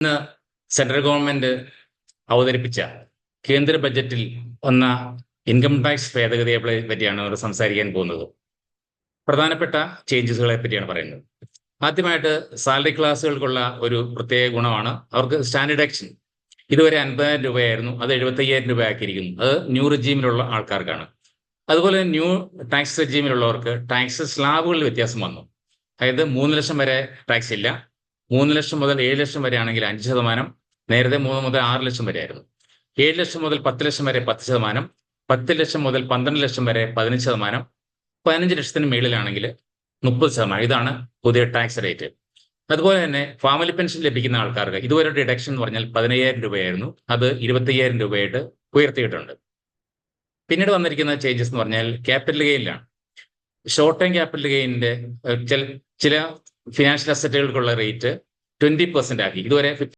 ഇന്ന് central government അവതരിപ്പിച്ച കേന്ദ്ര ബജറ്റിൽ വന്ന ഇൻകം ടാക്സ് ഭേദഗതിയെ പറ്റിയാണ് അവർ സംസാരിക്കാൻ പോകുന്നത്. പ്രധാനപ്പെട്ട ചേഞ്ചസുകളെ പറ്റിയാണ് പറയുന്നത്. ആദ്യമായിട്ട് സാലറി ക്ലാസ്സുകൾക്കുള്ള ഒരു പ്രത്യേക ഗുണമാണ് അവർക്ക് സ്റ്റാൻഡേർഡ് ഡിഡക്ഷൻ. ഇതുവരെ 50,000 രൂപയായിരുന്നു, അത് 75,000 രൂപ ആക്കിയിരിക്കുന്നു. അത് ന്യൂ റെജീമിലുള്ള ആൾക്കാർക്കാണ്. അതുപോലെ ന്യൂ ടാക്സ് റെജീമിലുള്ളവർക്ക് ടാക്സ് സ്ലാബുകളിൽ വ്യത്യാസം വന്നു. അതായത് 3 ലക്ഷം വരെ ടാക്സ് ഇല്ല, 3 ലക്ഷം മുതൽ 7 ലക്ഷം വരെ ആണെങ്കിൽ 5%, നേരത്തെ 3 മുതൽ 6 ലക്ഷം വരെ ആയിരുന്നു. 7 ലക്ഷം മുതൽ 10 ലക്ഷം വരെ 10%, 10 ലക്ഷം മുതൽ 12 ലക്ഷം വരെ 15%, 15 ലക്ഷത്തിന് മേളിലാണെങ്കിൽ 30%. ഇതാണ് പുതിയ ടാക്സ് റേറ്റ്. അതുപോലെ തന്നെ ഫാമിലി പെൻഷൻ ലഭിക്കുന്ന ആൾക്കാർക്ക് ഇതുവരെ ഡിഡക്ഷൻ എന്ന് പറഞ്ഞാൽ 15,000 രൂപയായിരുന്നു, അത് 25,000 രൂപയായിട്ട് ഉയർത്തിയിട്ടുണ്ട്. പിന്നീട് വന്നിരിക്കുന്ന ചേഞ്ചസ് എന്ന് പറഞ്ഞാൽ ക്യാപിറ്റൽ ഗെയിനിലാണ്. ഷോർട്ട് ടൈം ക്യാപിറ്റൽ ഗെയിനിന്റെ ചില ഫിനാൻഷ്യൽ അസറ്റുകൾക്കുള്ള റേറ്റ് 20% ആക്കി. ഇതുവരെ